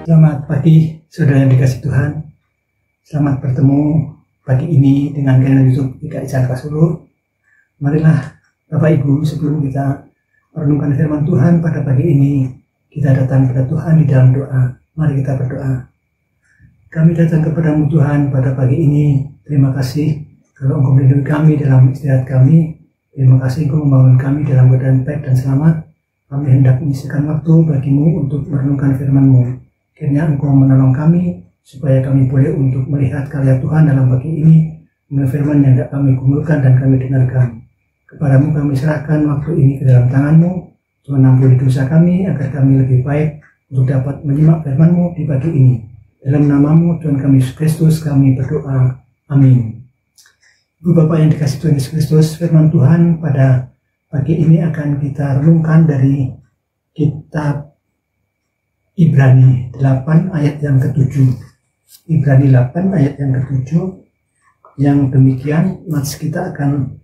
Selamat pagi, saudara yang dikasih Tuhan. Selamat bertemu pagi ini dengan channel YouTube GKI Cakra Solo. Marilah Bapak Ibu, sebelum kita merenungkan firman Tuhan pada pagi ini, kita datang kepada Tuhan di dalam doa. Mari kita berdoa. Kami datang kepadamu Tuhan pada pagi ini. Terima kasih kalau Engkau melindungi kami dalam istirahat kami. Terima kasih Engkau membangun kami dalam keadaan baik dan selamat. Kami hendak menyisihkan waktu bagimu untuk merenungkan firman-Mu. Kiranya Engkau menolong kami, supaya kami boleh untuk melihat karya Tuhan dalam pagi ini, dengan firman yang tidak kami gumulkan dan kami dengarkan. Kepadamu kami serahkan waktu ini ke dalam tangan-Mu. Tuhan ampuni dosa kami, agar kami lebih baik untuk dapat menyimak firman-Mu di pagi ini. Dalam nama-Mu, Tuhan kami Yesus Kristus, kami berdoa. Amin. Ibu Bapak yang dikasih Tuhan Yesus Kristus, firman Tuhan pada pagi ini akan kita renungkan dari kitab Ibrani 8 ayat yang ke-7. Ibrani 8 ayat yang ke-7. Yang demikian, nats kita akan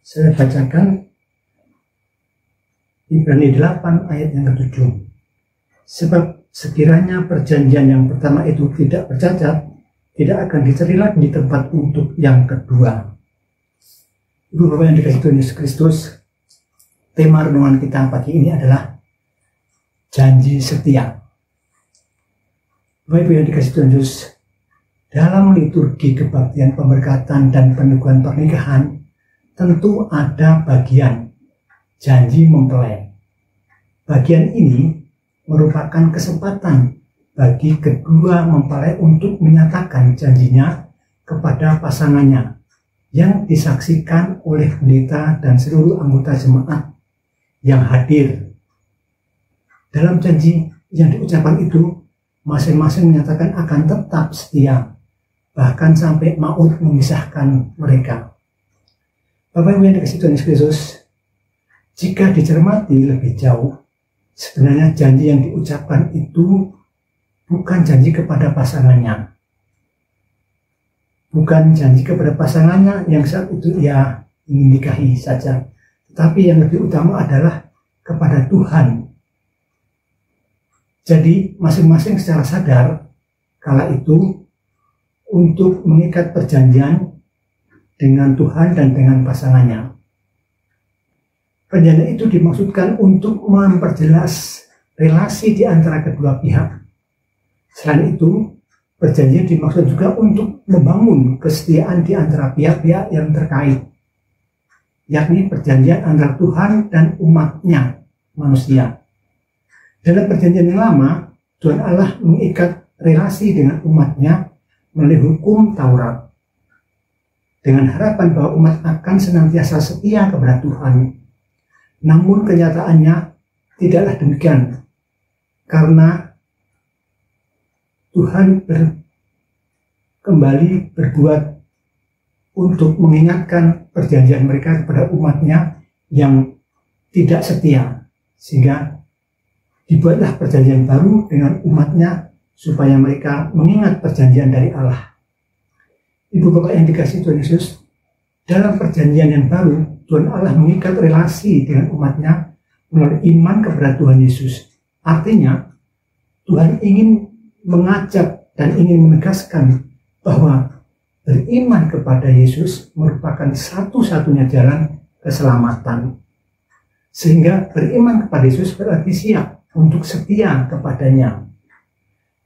saya bacakan. Ibrani 8 ayat yang ke-7. Sebab sekiranya perjanjian yang pertama itu tidak bercacat, tidak akan dicari lagi di tempat untuk yang kedua. Ibu Bapak yang dikasih Tuhan Yesus Kristus, tema renungan kita pagi ini adalah janji setia. Bapak Ibu yang dikasih Tuhan Yesus, dalam liturgi kebaktian pemberkatan dan peneguhan pernikahan tentu ada bagian janji mempelai. Bagian ini merupakan kesempatan bagi kedua mempelai untuk menyatakan janjinya kepada pasangannya yang disaksikan oleh pendeta dan seluruh anggota jemaat yang hadir. Dalam janji yang diucapkan itu, masing-masing menyatakan akan tetap setia, bahkan sampai maut memisahkan mereka. Bapak Ibu yang dikasih Tuhan Yesus Kristus, jika dicermati lebih jauh, sebenarnya janji yang diucapkan itu bukan janji kepada pasangannya. Bukan janji kepada pasangannya yang saat itu ia ingin nikahi saja. Tetapi yang lebih utama adalah kepada Tuhan. Jadi masing-masing secara sadar kala itu untuk mengikat perjanjian dengan Tuhan dan dengan pasangannya. Perjanjian itu dimaksudkan untuk memperjelas relasi di antara kedua pihak. Selain itu, perjanjian dimaksud juga untuk membangun kesetiaan di antara pihak-pihak yang terkait, yakni perjanjian antara Tuhan dan umatnya, manusia. Dalam perjanjian yang lama, Tuhan Allah mengikat relasi dengan umatnya melalui hukum Taurat, dengan harapan bahwa umat akan senantiasa setia kepada Tuhan. Namun kenyataannya tidaklah demikian, karena Tuhan kembali berbuat untuk mengingatkan perjanjian mereka kepada umatnya yang tidak setia, sehingga dibuatlah perjanjian baru dengan umatnya supaya mereka mengingat perjanjian dari Allah. Ibu Bapak yang dikasih Tuhan Yesus, dalam perjanjian yang baru, Tuhan Allah mengikat relasi dengan umatnya melalui iman kepada Tuhan Yesus. Artinya, Tuhan ingin mengajak dan ingin menegaskan bahwa beriman kepada Yesus merupakan satu-satunya jalan keselamatan. Sehingga beriman kepada Yesus berarti siap untuk setia kepadanya.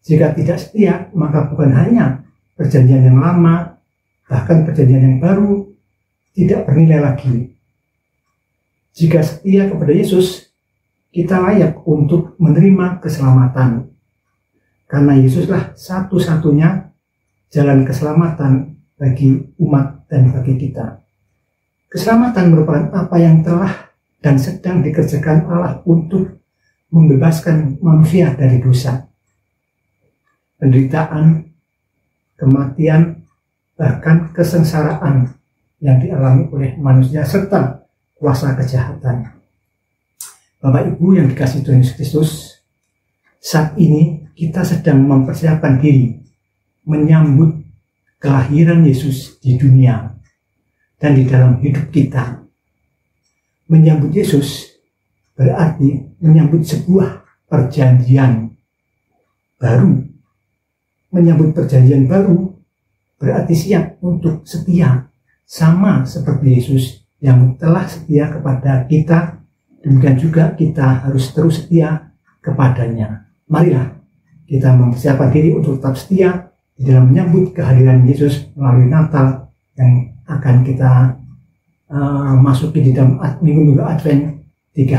Jika tidak setia, maka bukan hanya perjanjian yang lama, bahkan perjanjian yang baru tidak bernilai lagi. Jika setia kepada Yesus, kita layak untuk menerima keselamatan. Karena Yesuslah satu-satunya jalan keselamatan bagi umat dan bagi kita. Keselamatan merupakan apa yang telah dan sedang dikerjakan Allah untuk membebaskan manusia dari dosa, penderitaan, kematian, bahkan kesengsaraan yang dialami oleh manusia serta kuasa kejahatan. Bapak Ibu yang dikasih Tuhan Yesus Kristus, saat ini kita sedang mempersiapkan diri menyambut kelahiran Yesus di dunia dan di dalam hidup kita. Menyambut Yesus berarti menyambut sebuah perjanjian. baru. Menyambut perjanjian baru berarti siap untuk setia, sama seperti Yesus yang telah setia kepada kita. Demikian juga kita harus terus setia kepadanya. Marilah kita mempersiapkan diri untuk tetap setia di dalam menyambut kehadiran Yesus melalui Natal yang akan kita masuki di dalam minggu-minggu Advent 3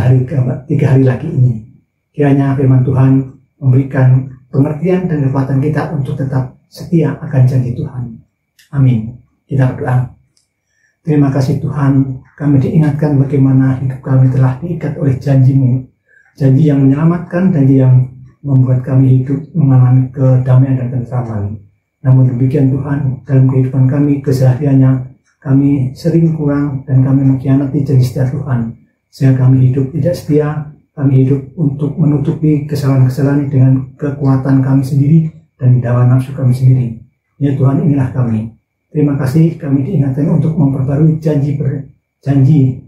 hari lagi ini. Kiranya firman Tuhan memberikan pengertian dan kekuatan kita untuk tetap setia akan janji Tuhan. Amin. Kita berdoa. Terima kasih Tuhan, kami diingatkan bagaimana hidup kami telah diikat oleh janji-Mu, janji yang menyelamatkan, janji yang membuat kami hidup mengalami kedamaian dan ketentraman. Namun demikian Tuhan, dalam kehidupan kami kesehariannya kami sering kurang dan kami mengkhianati janji setia Tuhan, sehingga kami hidup tidak setia. Kami hidup untuk menutupi kesalahan-kesalahan dengan kekuatan kami sendiri dan hawa nafsu kami sendiri. Ya Tuhan, inilah kami. Terima kasih kami diingatkan untuk memperbarui janji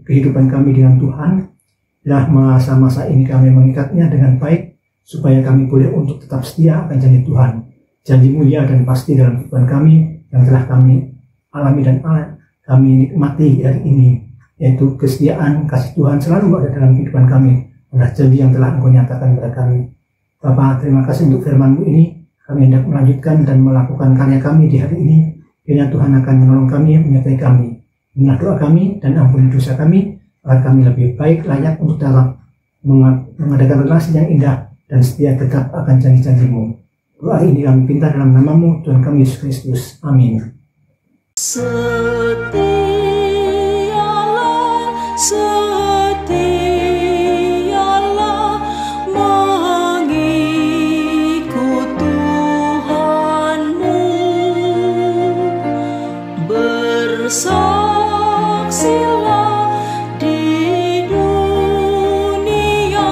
kehidupan kami dengan Tuhan. Bila masa-masa ini kami mengikatnya dengan baik, supaya kami boleh untuk tetap setia akan janji Tuhan. Janji mulia dan pasti dalam kehidupan kami yang telah kami alami dan kami nikmati hari ini, yaitu kesetiaan kasih Tuhan selalu ada dalam kehidupan kami. Adalah janji yang telah Engkau nyatakan kepada kami. Bapa, terima kasih untuk firman-Mu ini. Kami hendak melanjutkan dan melakukan karya kami di hari ini. Kiranya Tuhan akan menolong kami, menyertai kami. Inilah doa kami dan ampuni dosa kami, agar kami lebih baik layak untuk dalam mengadakan relasi yang indah dan setia tetap akan janji-janji-Mu. Doa ini kami pinta dalam nama-Mu, Tuhan kami Yesus Kristus. Amin. Setialah mengikut Tuhanmu, bersaksilah di dunia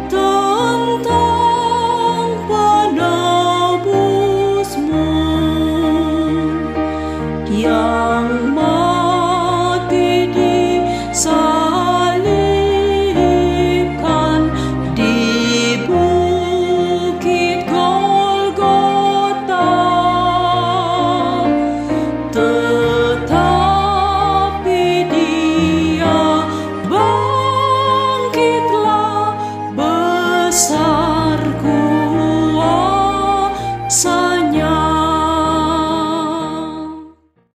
tentang penebusmu yang mati disalibkan di bukit Golgota, tetapi Dia bangkitlah besar kuasa.